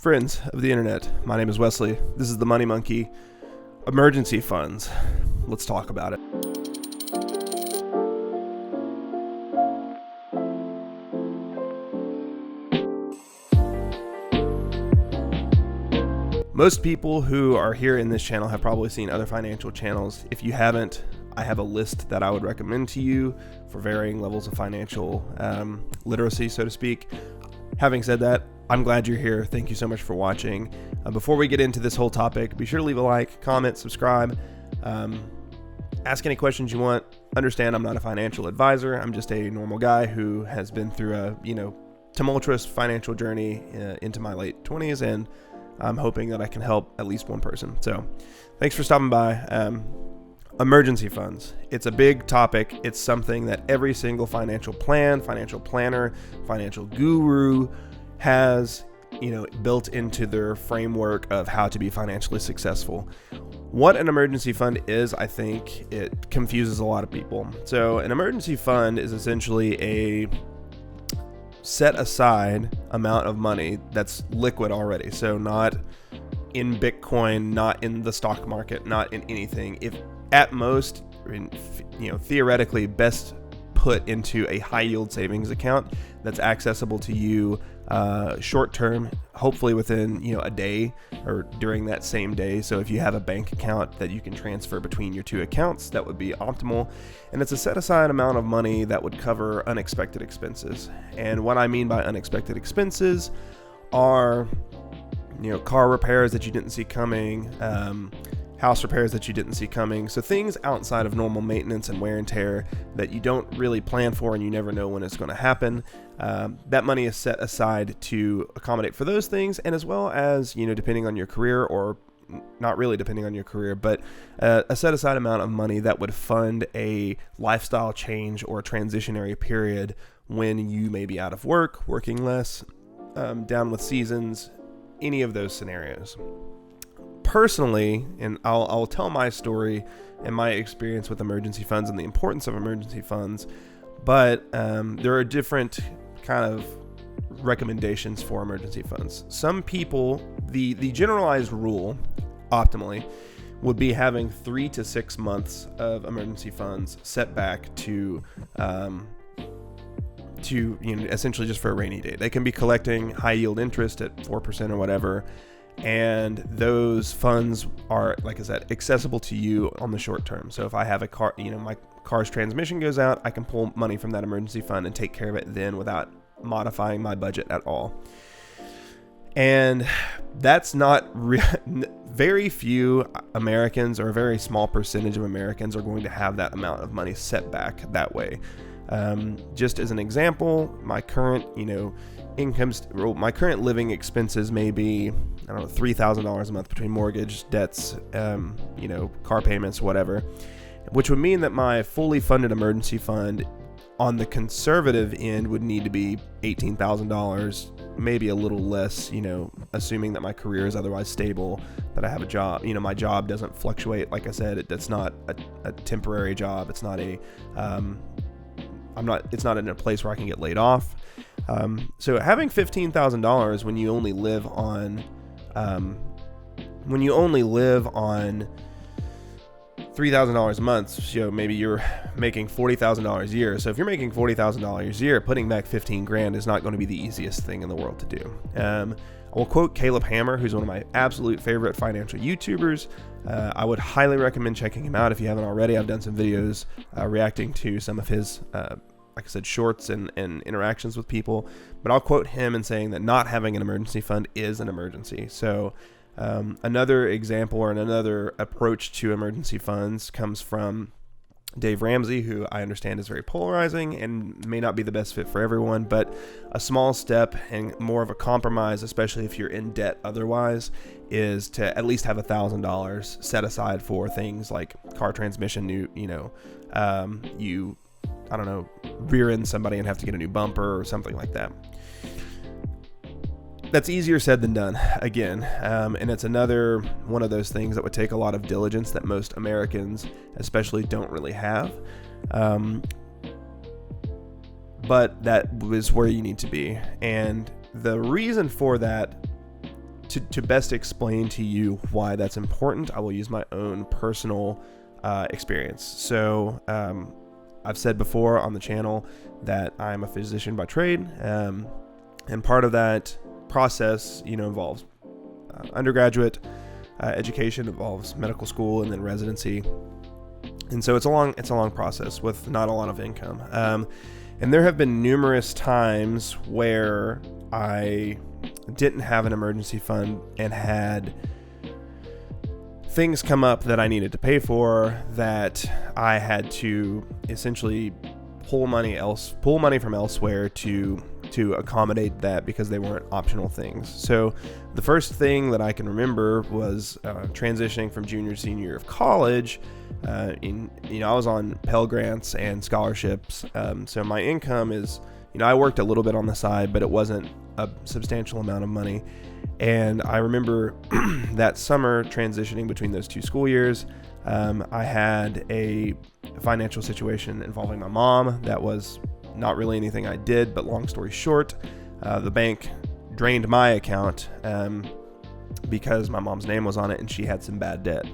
Friends of the internet, my name is Wesley. This is the Money Monkey. Emergency funds. Let's talk about it. Most people who are here in this channel have probably seen other financial channels. If you haven't, I have a list that I would recommend to you for varying levels of financial literacy, so to speak. Having said that, I'm glad you're here. Thank you so much for watching. Before we get into this whole topic, be sure to leave a like, comment, subscribe, ask any questions you want. Understand I'm not a financial advisor. I'm just a normal guy who has been through a tumultuous financial journey into my late 20s, and I'm hoping that I can help at least one person. So thanks for stopping by. Emergency funds. It's a big topic. It's something that every single financial plan, financial planner, financial guru has, built into their framework of how to be financially successful. What an emergency fund is, I think it confuses a lot of people. So an emergency fund is essentially a set aside amount of money that's liquid already. So not in Bitcoin, not in the stock market, not in anything. If at most, theoretically best put into a high yield savings account that's accessible to you short term, hopefully within a day or during that same day. So if you have a bank account that you can transfer between your two accounts, that would be optimal. And it's a set aside amount of money that would cover unexpected expenses. And what I mean by unexpected expenses are car repairs that you didn't see coming, house repairs that you didn't see coming. So things outside of normal maintenance and wear and tear that you don't really plan for and you never know when it's going to happen. That money is set aside to accommodate for those things, and as well as, depending on your career, or not really depending on your career, but a set aside amount of money that would fund a lifestyle change or a transitionary period when you may be out of work, working less, down with seasons, any of those scenarios. Personally, and I'll tell my story and my experience with emergency funds and the importance of emergency funds, but there are different kind of recommendations for emergency funds. Some people, the generalized rule, optimally, would be having 3 to 6 months of emergency funds set back to essentially just for a rainy day. They can be collecting high yield interest at 4% or whatever. And those funds are, like I said, accessible to you on the short term. So if I have a car, my car's transmission goes out, I can pull money from that emergency fund and take care of it then without modifying my budget at all. And that's not very few Americans, or a very small percentage of Americans, are going to have that amount of money set back that way. Just as an example, my current, my current living expenses may be, $3,000 a month between mortgage, debts, car payments, whatever, which would mean that my fully funded emergency fund on the conservative end would need to be $18,000, maybe a little less, assuming that my career is otherwise stable, that I have a job, my job doesn't fluctuate. Like I said, that's not a temporary job. It's not it's not in a place where I can get laid off. So having $15,000 when you only live on $3,000 a month, maybe you're making $40,000 a year. So if you're making $40,000 a year, putting back $15,000 is not going to be the easiest thing in the world to do. I will quote Caleb Hammer, who's one of my absolute favorite financial YouTubers. I would highly recommend checking him out if you haven't already. I've done some videos reacting to some of his, like I said, shorts and interactions with people. But I'll quote him in saying that not having an emergency fund is an emergency. So another example, or another approach to emergency funds, comes from Dave Ramsey, who I understand is very polarizing and may not be the best fit for everyone, but a small step and more of a compromise, especially if you're in debt otherwise, is to at least have $1,000 set aside for things like car transmission, rear end somebody and have to get a new bumper or something like that. That's easier said than done, again, and it's another one of those things that would take a lot of diligence that most Americans especially don't really have. But that was where you need to be. And the reason for that to best explain to you why that's important, I will use my own personal experience. So I've said before on the channel that I'm a physician by trade, and part of that process, involves undergraduate education, involves medical school, and then residency. And so it's a long process with not a lot of income. And there have been numerous times where I didn't have an emergency fund and had things come up that I needed to pay for, that I had to essentially pull money from elsewhere to accommodate that, because they weren't optional things. So the first thing that I can remember was transitioning from junior to senior year of college. I was on Pell Grants and scholarships. So my income is, I worked a little bit on the side, but it wasn't a substantial amount of money. And I remember that summer transitioning between those two school years, I had a financial situation involving my mom that was not really anything I did, but long story short, the bank drained my account because my mom's name was on it and she had some bad debt.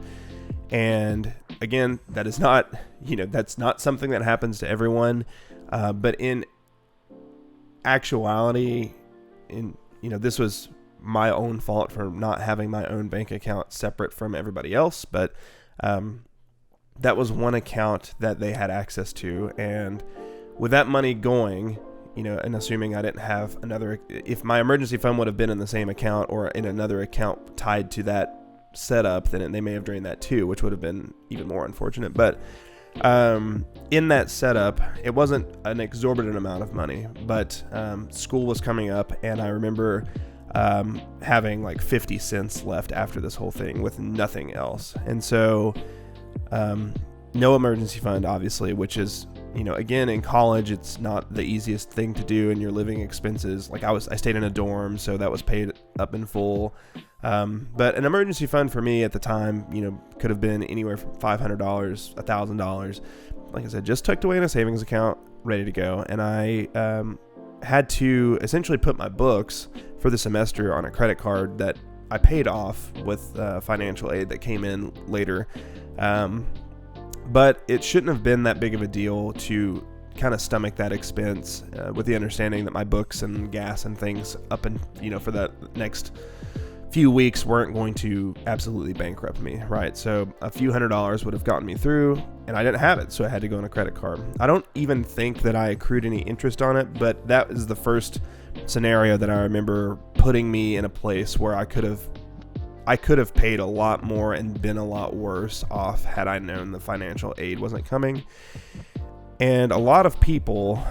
And again, that is not, that's not something that happens to everyone, but in actuality, this was my own fault for not having my own bank account separate from everybody else, but that was one account that they had access to. And with that money going, and assuming I didn't have another, if my emergency fund would have been in the same account or in another account tied to that setup, then they may have drained that too, which would have been even more unfortunate. But in that setup, it wasn't an exorbitant amount of money, but school was coming up, and I remember having like 50 cents left after this whole thing with nothing else. And so no emergency fund, obviously, which is, again, in college, it's not the easiest thing to do, and your living expenses, like I stayed in a dorm, so that was paid up in full. But an emergency fund for me at the time, could have been anywhere from $500, $1,000. Like I said, just tucked away in a savings account, ready to go. And I had to essentially put my books for the semester on a credit card that I paid off with financial aid that came in later. But it shouldn't have been that big of a deal to kind of stomach that expense, with the understanding that my books and gas and things up and, for that next few weeks weren't going to absolutely bankrupt me, right? So a few $100s would have gotten me through, and I didn't have it, so I had to go on a credit card. I don't even think that I accrued any interest on it, but that is the first scenario that I remember putting me in a place where I could have paid a lot more and been a lot worse off had I known the financial aid wasn't coming. And a lot of people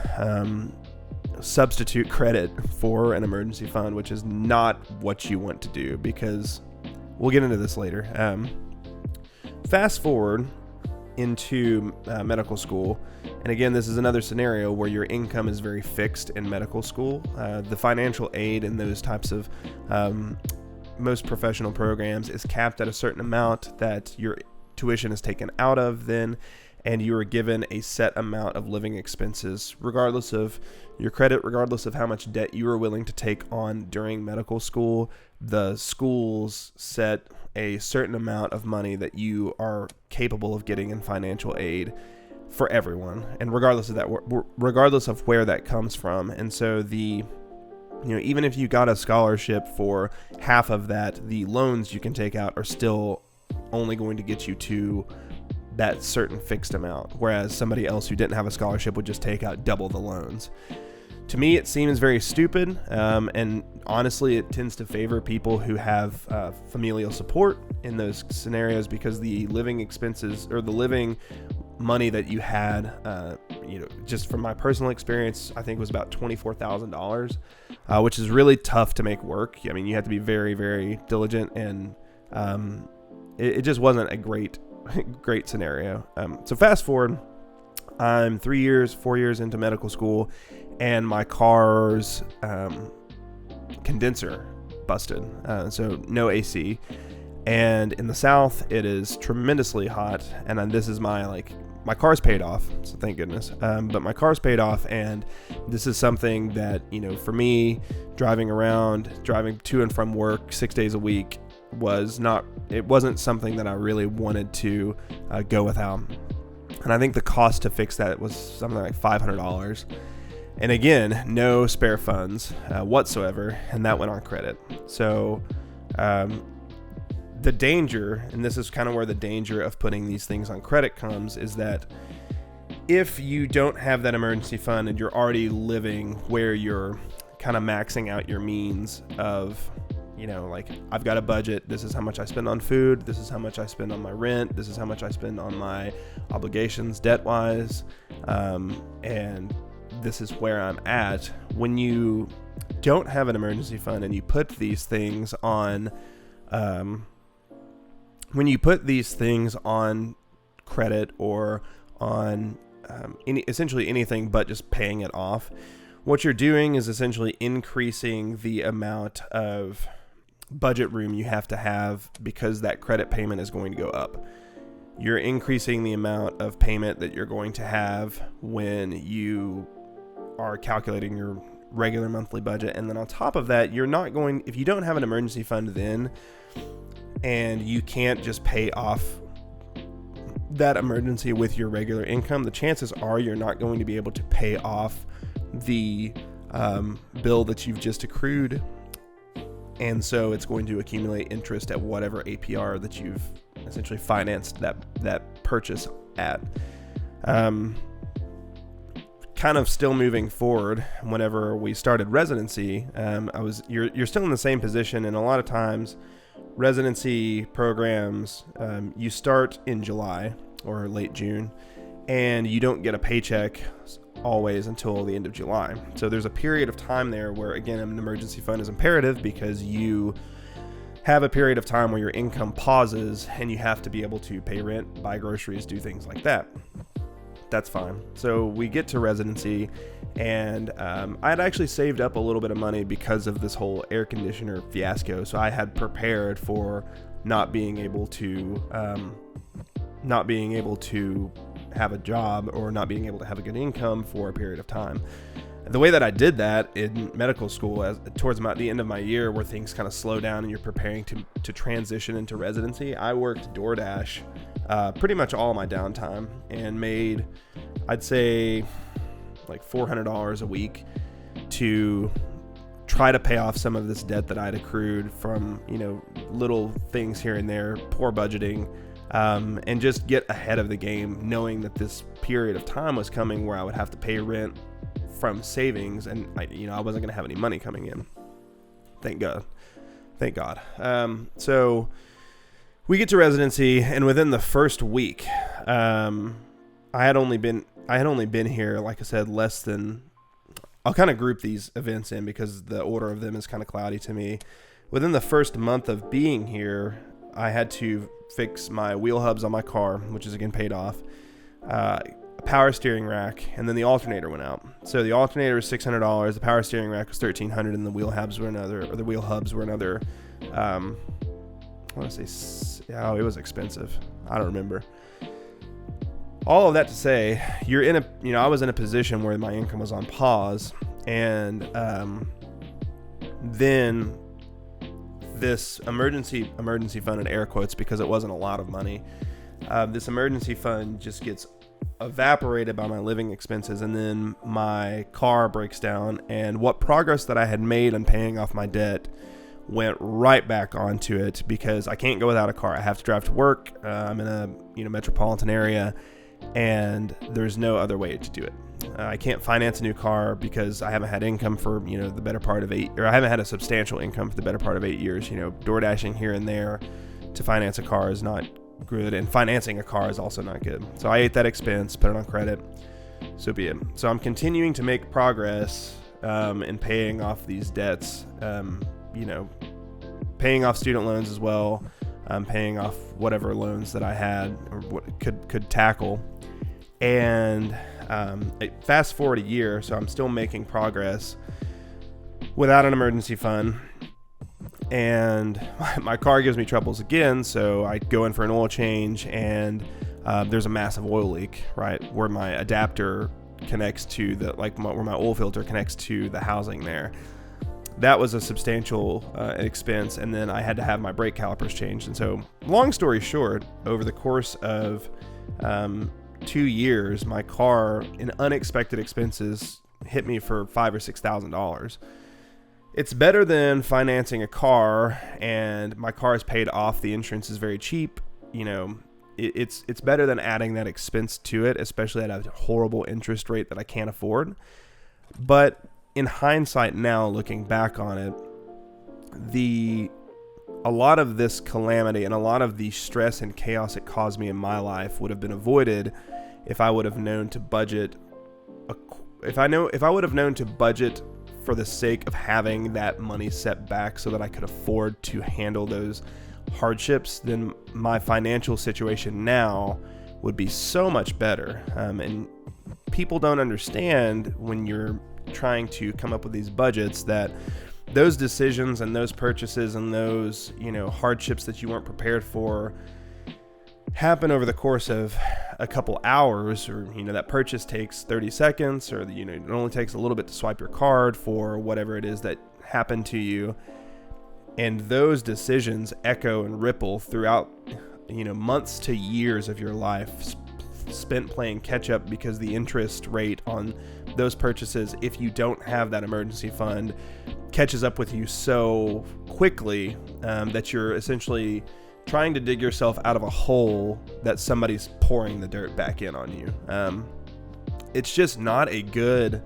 substitute credit for an emergency fund, which is not what you want to do, because we'll get into this later. Fast forward into medical school, and again, this is another scenario where your income is very fixed in medical school. The financial aid in those types of most professional programs is capped at a certain amount that your tuition is taken out of then, and you are given a set amount of living expenses regardless of your credit, regardless of how much debt you are willing to take on during medical school. The schools set a certain amount of money that you are capable of getting in financial aid for everyone, and regardless of where that comes from. And so even if you got a scholarship for half of that, the loans you can take out are still only going to get you to that certain fixed amount, whereas somebody else who didn't have a scholarship would just take out double the loans. To me, it seems very stupid, and honestly, it tends to favor people who have familial support in those scenarios, because the living expenses, or the living money that you had, just from my personal experience, I think was about $24,000, which is really tough to make work. I mean, you have to be very, very diligent, and it just wasn't a great scenario. So fast forward, I'm 4 years into medical school, and my car's condenser busted. So no AC. And in the South, it is tremendously hot. And then this is my my car's paid off, so thank goodness. But my car's paid off, and this is something that, for me, driving to and from work 6 days a week wasn't something that I really wanted to go without. And I think the cost to fix that was something like $500. And again, no spare funds whatsoever, and that went on credit. So the danger, and this is kind of where the danger of putting these things on credit comes, is that if you don't have that emergency fund and you're already living where you're kind of maxing out your means of, like, I've got a budget, this is how much I spend on food, this is how much I spend on my rent, this is how much I spend on my obligations debt-wise, and this is where I'm at. When you don't have an emergency fund and you put these things on credit or on essentially anything but just paying it off, what you're doing is essentially increasing the amount of budget room you have to have, because that credit payment is going to go up. You're increasing the amount of payment that you're going to have when you are calculating your regular monthly budget. And then on top of that, if you don't have an emergency fund then, and you can't just pay off that emergency with your regular income, the chances are you're not going to be able to pay off the bill that you've just accrued. And so it's going to accumulate interest at whatever APR that you've essentially financed that purchase at. Kind of still moving forward, whenever we started residency, you're still in the same position, and a lot of times residency programs, you start in July or late June, and you don't get a paycheck always until the end of July. So there's a period of time there where, again, an emergency fund is imperative, because you have a period of time where your income pauses and you have to be able to pay rent, buy groceries, do things like that. That's fine. So we get to residency, and I'd actually saved up a little bit of money because of this whole air conditioner fiasco. So I had prepared for not being able to have a job, or not being able to have a good income for a period of time. The way that I did that in medical school, towards the end of my year, where things kind of slow down and you're preparing to transition into residency, I worked DoorDash pretty much all my downtime, and made, I'd say, like $400 a week to try to pay off some of this debt that I'd accrued from, little things here and there, poor budgeting, and just get ahead of the game, knowing that this period of time was coming where I would have to pay rent from savings, and I wasn't going to have any money coming in. Thank God. So we get to residency, and within the first week, I had only been here, like I said, less than. I'll kind of group these events in because the order of them is kind of cloudy to me. Within the first month of being here, I had to fix my wheel hubs on my car, which is again paid off, a power steering rack, and then the alternator went out. So the alternator was $600, the power steering rack was $1,300, and the wheel hubs were another. I want to say, it was expensive. I don't remember. All of that to say, I was in a position where my income was on pause, and then this emergency fund, in air quotes, because it wasn't a lot of money, this emergency fund just gets evaporated by my living expenses, and then my car breaks down, and what progress that I had made on paying off my debt went right back onto it, because I can't go without a car. I have to drive to work. I'm in a metropolitan area, and there's no other way to do it. I can't finance a new car because I haven't had income for the better part of I haven't had a substantial income for the better part of 8 years. Door dashing here and there to finance a car is not good, and financing a car is also not good. So I ate that expense, put it on credit, so be it. So I'm continuing to make progress in paying off these debts. Paying off student loans as well, paying off whatever loans that I had or what could tackle. And fast forward a year, so I'm still making progress without an emergency fund. And my car gives me troubles again, so I go in for an oil change, and there's a massive oil leak, right, where my adapter connects to where my oil filter connects to the housing there. That was a substantial expense, and then I had to have my brake calipers changed. And so, long story short, over the course of 2 years, my car, in unexpected expenses, hit me for $5,000 or $6,000. It's better than financing a car, and my car is paid off. The insurance is very cheap. It's better than adding that expense to it, especially at a horrible interest rate that I can't afford. But in hindsight now, looking back on it, a lot of this calamity and a lot of the stress and chaos it caused me in my life would have been avoided if I would have known to budget. If I would have known to budget for the sake of having that money set back so that I could afford to handle those hardships, then my financial situation now would be so much better. And people don't understand when you're trying to come up with these budgets that those decisions and those purchases and those hardships that you weren't prepared for happen over the course of a couple hours, or that purchase takes 30 seconds, or it only takes a little bit to swipe your card for whatever it is that happened to you. And those decisions echo and ripple throughout months to years of your life spent playing catch up, because the interest rate on those purchases, if you don't have that emergency fund, catches up with you so quickly that you're essentially trying to dig yourself out of a hole that somebody's pouring the dirt back in on you. It's just not a good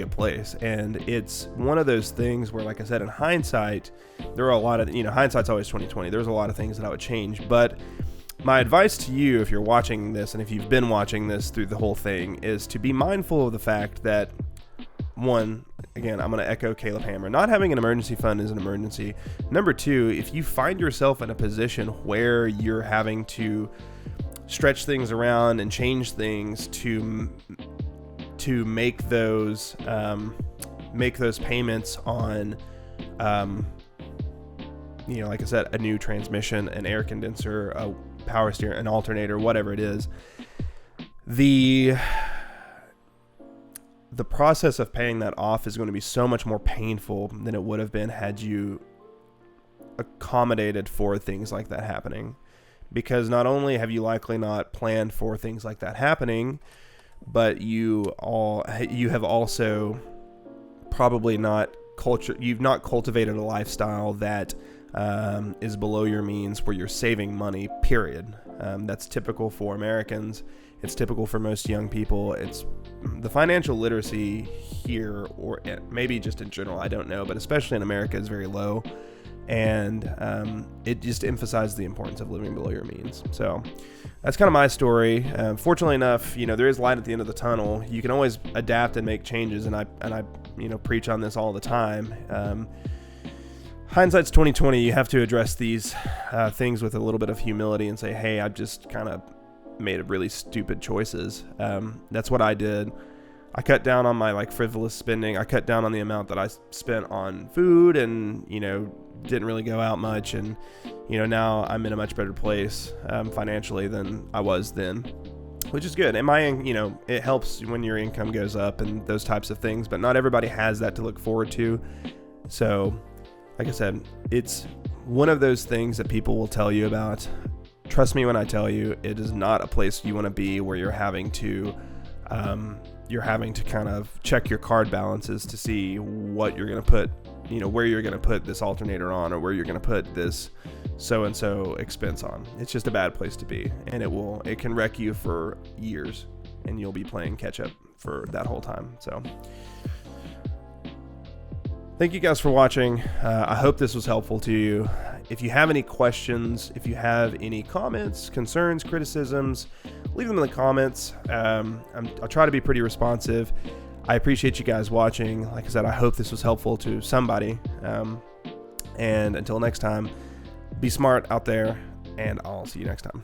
place. And it's one of those things where, like I said, in hindsight, there are a lot of, hindsight's always 20/20. There's a lot of things that I would change, but my advice to you, if you're watching this and if you've been watching this through the whole thing, is to be mindful of the fact that, one, again, I'm going to echo Caleb Hammer, not having an emergency fund is an emergency. Number two, if you find yourself in a position where you're having to stretch things around and change things to make those payments on, like I said, a new transmission, an air condenser, a power steer, an alternator, whatever it is, the process of paying that off is going to be so much more painful than it would have been had you accommodated for things like that happening. Because not only have you likely not planned for things like that happening, but you have also probably you've not cultivated a lifestyle that is below your means, where you're saving money, period. That's typical for Americans. It's typical for most young people. It's the financial literacy here, or maybe just in general, I don't know, but especially in America, is very low. And it just emphasizes the importance of living below your means. So that's kind of my story. Fortunately enough, there is light at the end of the tunnel. You can always adapt and make changes, and I preach on this all the time. Hindsight's 20/20. You have to address these things with a little bit of humility and say, hey, I've just kind of made really stupid choices. That's what I did. I cut down on my frivolous spending. I cut down on the amount that I spent on food, and didn't really go out much. And now I'm in a much better place financially than I was then, which is good. And it helps when your income goes up and those types of things, but not everybody has that to look forward to. So, like I said, it's one of those things that people will tell you about. Trust me when I tell you, it is not a place you want to be, where you're having to kind of check your card balances to see what you're going to put, where you're going to put this alternator on, or where you're going to put this so-and-so expense on. It's just a bad place to be, and it can wreck you for years, and you'll be playing catch up for that whole time. So thank you guys for watching. I hope this was helpful to you. If you have any questions, if you have any comments, concerns, criticisms, leave them in the comments. I'll try to be pretty responsive. I appreciate you guys watching. Like I said, I hope this was helpful to somebody. And until next time, be smart out there, and I'll see you next time.